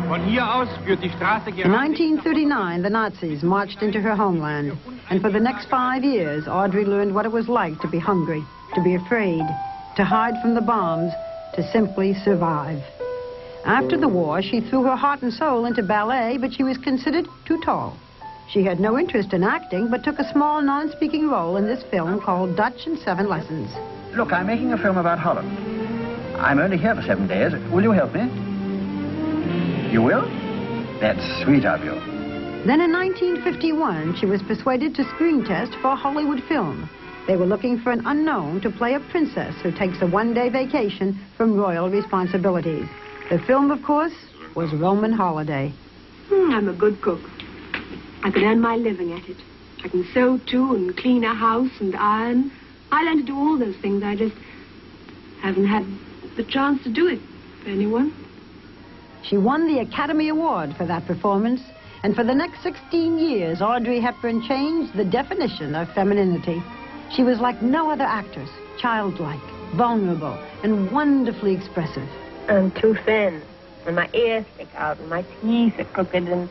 In 1939, the Nazis marched into her homeland, and for the next 5 years, Audrey learned what it was like to be hungry, to be afraid, to hide from the bombs, to simply survive. After the war, she threw her heart and soul into ballet, but she was considered too tall. She had no interest in acting, but took a small non-speaking role in this film called Dutch in 7 Lessons. Look, I'm making a film about Holland. I'm only here for 7 days. Will you help me? You will? That's sweet of you. Then in 1951, she was persuaded to screen test for a Hollywood film. They were looking for an unknown to play a princess who takes a one-day vacation from royal responsibilities. The film, of course, was Roman Holiday. I'm a good cook. I can earn my living at it. I can sew, too, and clean a house and iron. I learned to do all those things. I just haven't had the chance to do it for anyone. She won the Academy Award for that performance, and for the next 16 years, Audrey Hepburn changed the definition of femininity. She was like no other actress, childlike, vulnerable, and wonderfully expressive. I'm too thin, and my ears stick out, and my teeth are crooked, and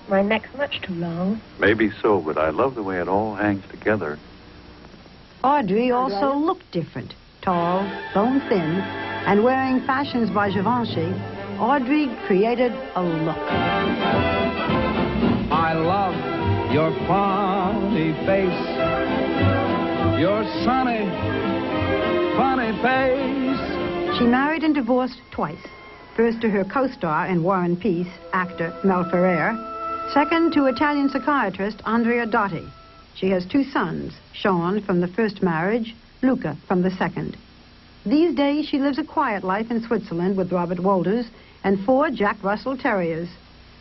my neck's much too long. Maybe so, but I love the way it all hangs together. Audrey also looked different. Tall, bone thin, and wearing fashions by Givenchy, Audrey created a look. I love your funny face, your sunny, funny face. She married and divorced twice. First to her co-star in War and Peace, actor Mel Ferrer. Second to Italian psychiatrist Andrea Dotti. She has 2 sons, Sean from the first marriage, Luca from the second. These days she lives a quiet life in Switzerland with Robert Walters and 4 Jack Russell Terriers.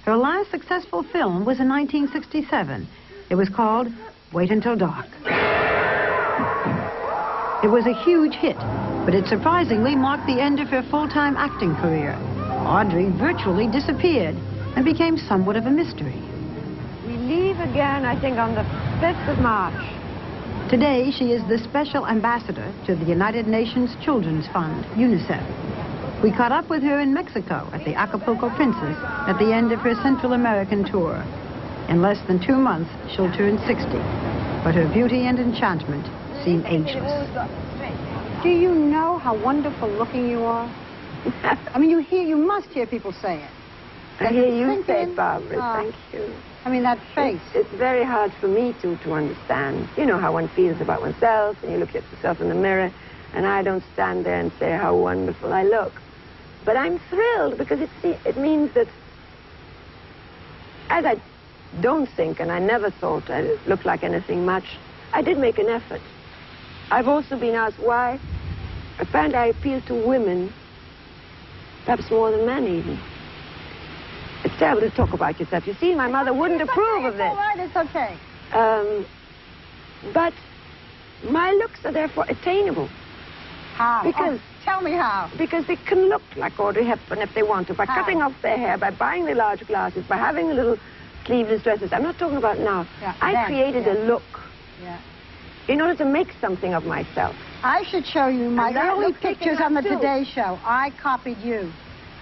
Her last successful film was in 1967. It was called Wait Until Dark. It was a huge hit, but it surprisingly marked the end of her full-time acting career. Audrey virtually disappeared and became somewhat of a mystery. We leave again, I think, on the 5th of March. Today, she is the special ambassador to the United Nations Children's Fund, UNICEF. We caught up with her in Mexico at the Acapulco Princess at the end of her Central American tour. In less than 2 months, she'll turn 60, but her beauty and enchantment seem ageless. Do you know how wonderful looking you are? I mean, you must hear people say it. I hear you say it, Barbara. Thank you. I mean, that face. It's very hard for me to understand. You know how one feels about oneself, and you look at yourself in the mirror, and I don't stand there and say how wonderful I look. But I'm thrilled because it means that, as I don't think, and I never thought I looked like anything much, I did make an effort. I've also been asked why. I find I appeal to women, perhaps more than men even. It's terrible to talk about yourself. You see, my mother wouldn't approve of this. All right, it's okay. But my looks are therefore attainable. How? Because, tell me how. Because they can look like Audrey Hepburn if they want to, by cutting off their hair, by buying the large glasses, by having the little sleeveless dresses. I'm not talking about now. Yeah, I created a look in order to make something of myself. I should show you my early looks like pictures it on the too. Today Show. I copied you.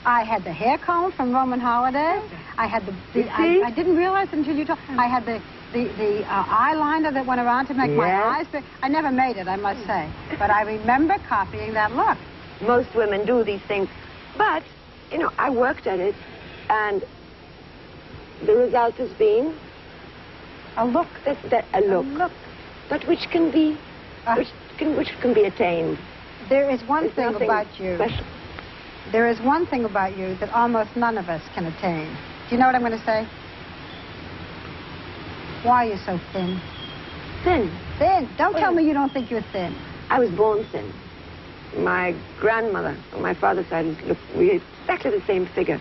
I had the hair comb from Roman Holiday. I had I didn't realize until you told. I had the eyeliner that went around to make my eyes big. I never made it, I must say. But I remember copying that look. Most women do these things. But, you know, I worked at it, and the result has been a look. A look. But which can be attained. There is one thing about you. Special. There is one thing about you that almost none of us can attain. Do you know what I'm going to say? Why are you so thin? Thin? Thin. Don't tell me you don't think you're thin. I was born thin. My grandmother on my father's side, we had exactly the same figure.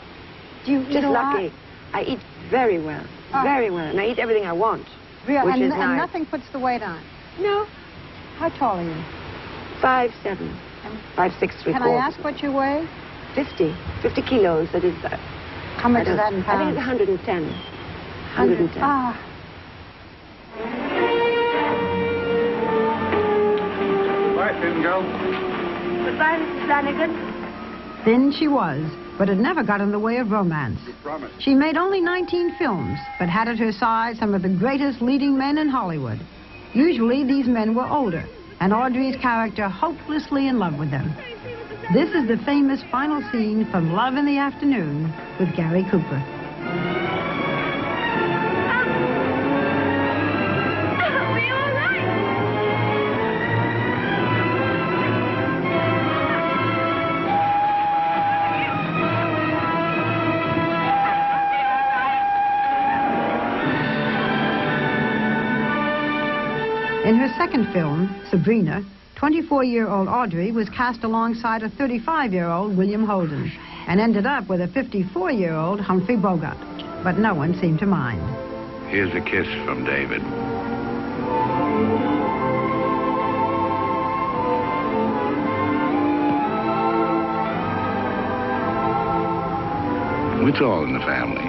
Just lucky. I eat very well. Very well. And I eat everything I want. Real. Which is nice. And nothing puts the weight on. No. How tall are you? 5'7". 5'6", 3/4". Can I ask what you weigh? 50 kilos. That is. How much is that in pounds? I think it's 110. 110. Ah. Bye, thin girl. Goodbye, Mrs. Flanagan. Thin she was, but it never got in the way of romance. She made only 19 films, but had at her side some of the greatest leading men in Hollywood. Usually, these men were older, and Audrey's character hopelessly in love with them. This is the famous final scene from Love in the Afternoon with Gary Cooper. In her second film, Sabrina, 24-year-old Audrey was cast alongside a 35-year-old William Holden and ended up with a 54-year-old Humphrey Bogart. But no one seemed to mind. Here's a kiss from David. It's all in the family.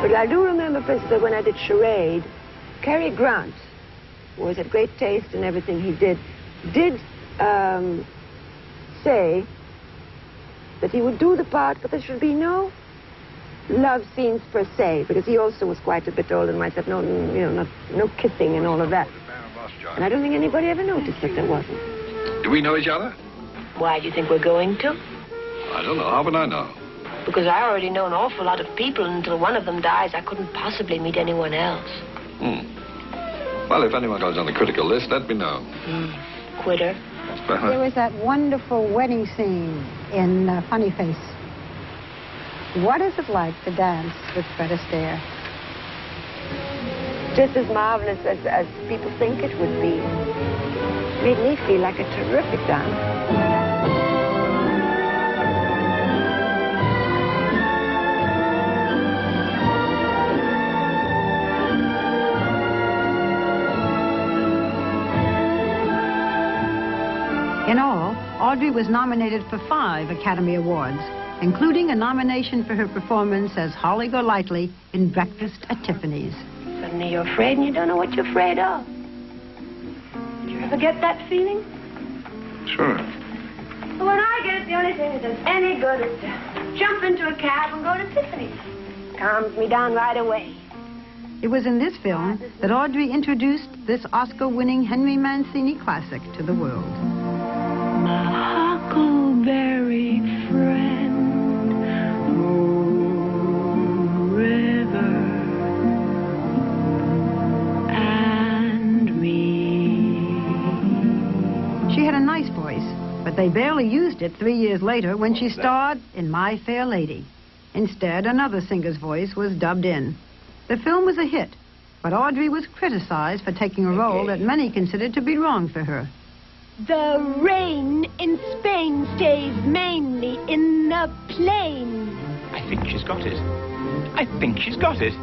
But I do remember, for instance, that when I did Charade, Cary Grant, who was had great taste in everything he did say that he would do the part, but there should be no love scenes per se, because he also was quite a bit older than myself. No, no kissing and all of that. And I don't think anybody ever noticed that there wasn't. Do we know each other? Why, do you think we're going to? I don't know. How would I know? Because I already know an awful lot of people, and until one of them dies, I couldn't possibly meet anyone else. Well, if anyone goes on the critical list, let me know. Quitter. There was that wonderful wedding scene in Funny Face. What is it like to dance with Fred Astaire? Just as marvelous as people think it would be. Made me feel like a terrific dancer. In all, Audrey was nominated for 5 Academy Awards, including a nomination for her performance as Holly Golightly in Breakfast at Tiffany's. Suddenly you're afraid and you don't know what you're afraid of. Do you ever get that feeling? Sure. When I get it, the only thing that does any good is to jump into a cab and go to Tiffany's. Calms me down right away. It was in this film that Audrey introduced this Oscar-winning Henry Mancini classic to the world. My huckleberry friend, oh, river and me. She had a nice voice, but they barely used it 3 years later when she starred in My Fair Lady. Instead, another singer's voice was dubbed in. The film was a hit, but Audrey was criticized for taking a role that many considered to be wrong for her. The rain in Spain stays mainly in the plain. I think she's got it. I think she's got it.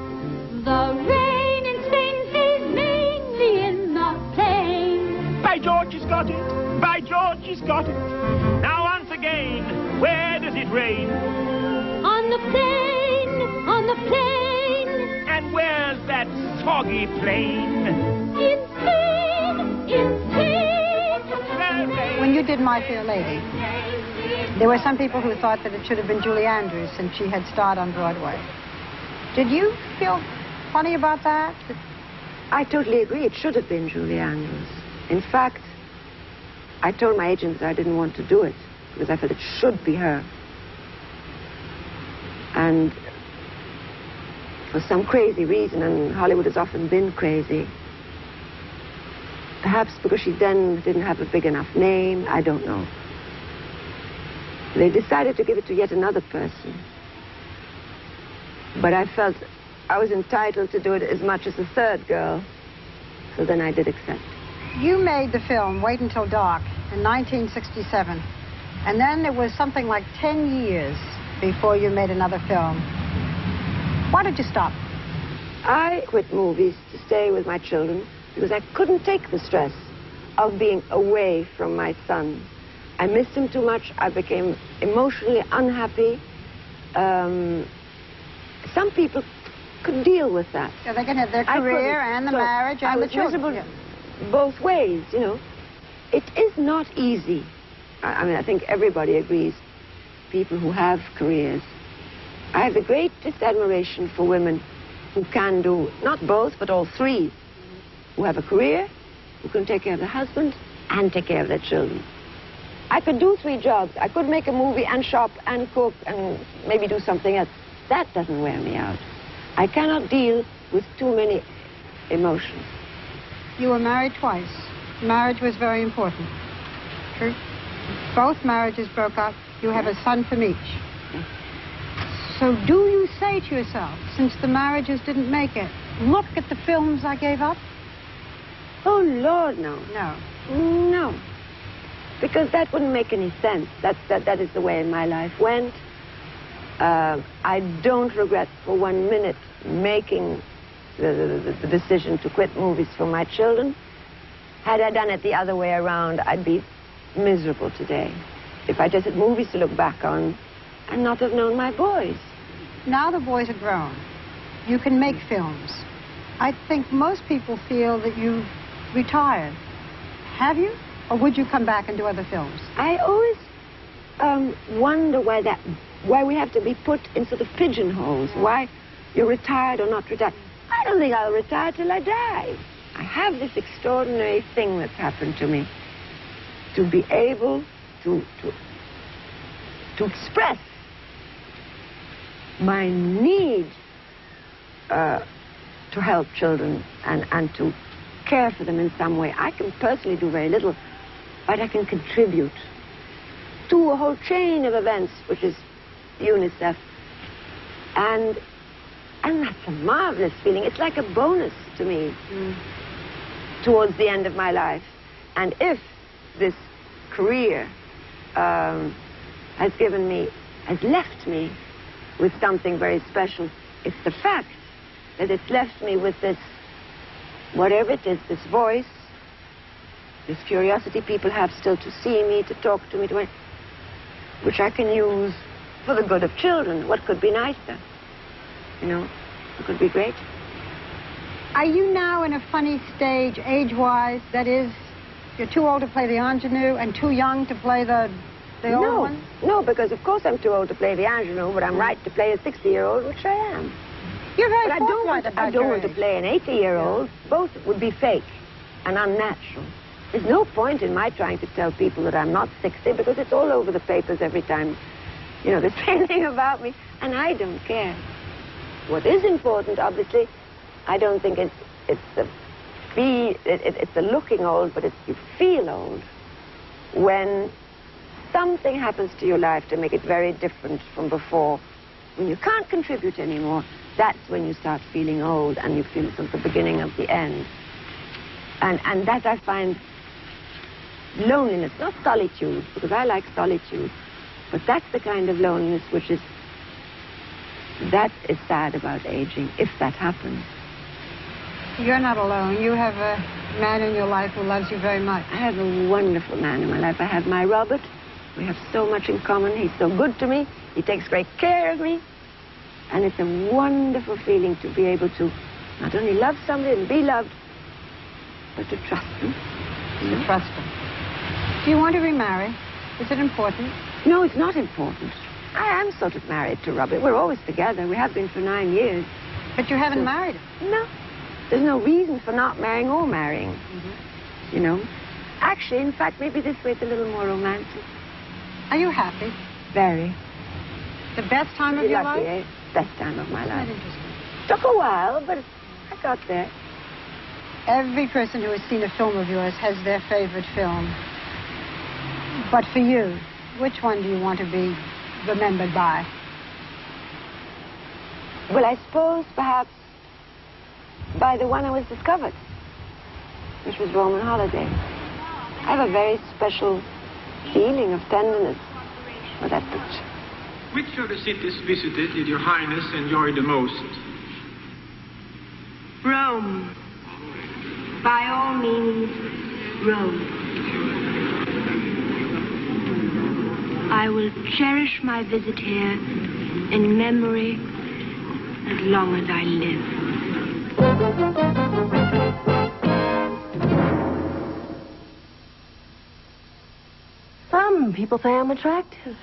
The rain in Spain stays mainly in the plain. By George, she's got it. By George, she's got it. Now once again, where does it rain? On the plain, on the plain. And where's that soggy plain? In Spain, in Spain. When you did My Fair Lady, there were some people who thought that it should have been Julie Andrews since she had starred on Broadway. Did you feel funny about that? I totally agree. It should have been Julie Andrews. In fact, I told my agent that I didn't want to do it because I felt it should be her. And for some crazy reason, and Hollywood has often been crazy, perhaps because she then didn't have a big enough name, I don't know. They decided to give it to yet another person. But I felt I was entitled to do it as much as the third girl, so then I did accept. You made the film Wait Until Dark in 1967, and then it was something like 10 years before you made another film. Why did you stop? I quit movies to stay with my children because I couldn't take the stress of being away from my son. I missed him too much. I became emotionally unhappy. Some people could deal with that. So they can have their career and the marriage and the children. I was miserable both ways, you know. It is not easy I mean, I think everybody agrees, people who have careers. I have the greatest admiration for women who can do, not both, but all three, who have a career, who can take care of their husband and take care of their children. I could do 3 jobs. I could make a movie and shop and cook and maybe do something else. That doesn't wear me out. I cannot deal with too many emotions. You were married twice. Marriage was very important. True? Both marriages broke up. You have a son from each. So do you say to yourself, since the marriages didn't make it, look at the films I gave up? Oh, Lord, no. No. No. Because that wouldn't make any sense. That is the way my life went. I don't regret for 1 minute making the decision to quit movies for my children. Had I done it the other way around, I'd be miserable today. If I just had movies to look back on and not have known my boys. Now the boys are grown. You can make films. I think most people feel that you've retired. Have you? Or would you come back and do other films? I always wonder why we have to be put in sort of pigeonholes. Why you're retired or not retired. I don't think I'll retire till I die. I have this extraordinary thing that's happened to me. To be able to express my need to help children and to care for them in some way. I can personally do very little, but I can contribute to a whole chain of events, which is UNICEF. And that's a marvelous feeling. It's like a bonus to me towards the end of my life. And if this career has left me with something very special, it's the fact that it's left me with this, whatever it is, this voice, this curiosity people have still to see me, to talk to me, which I can use for the good of children. What could be nicer? You know, it could be great. Are you now in a funny stage, age-wise? That is, you're too old to play the ingenue and too young to play the old one? No, because of course I'm too old to play the ingenue, but I'm right to play a 60-year-old, which I am. You're very But I don't want to play an 80-year-old. Both would be fake and unnatural. There's no point in my trying to tell people that I'm not 60, because it's all over the papers every time, you know, they say anything about me, and I don't care. What is important, obviously, I don't think it's the looking old, but you feel old when something happens to your life to make it very different from before. When you can't contribute anymore, that's when you start feeling old, and you feel it's at the beginning of the end. And that I find loneliness, not solitude, because I like solitude, but that's the kind of loneliness that is sad about aging, if that happens. You're not alone. You have a man in your life who loves you very much. I have a wonderful man in my life. I have my Robert. We have so much in common. He's so good to me. He takes great care of me. And it's a wonderful feeling to be able to not only love somebody and be loved, but to trust them. To trust them. Do you want to remarry? Is it important? No, it's not important. I am sort of married to Robert. We're always together. We have been for 9 years. But you haven't married him. No. There's no reason for not marrying or marrying. You know? Actually, in fact, maybe this way it's a little more romantic. Are you happy? Very. The best time of your lucky, life? Best time of my life. Isn't that interesting? Took a while, but I got there. Every person who has seen a film of yours has their favorite film. But for you, which one do you want to be remembered by? Well, I suppose perhaps by the one I was discovered, which was Roman Holiday. I have a very special feeling of tenderness for that picture. Which of the cities visited did Your Highness enjoy the most? Rome. By all means, Rome. I will cherish my visit here in memory as long as I live. Some people say I'm attractive.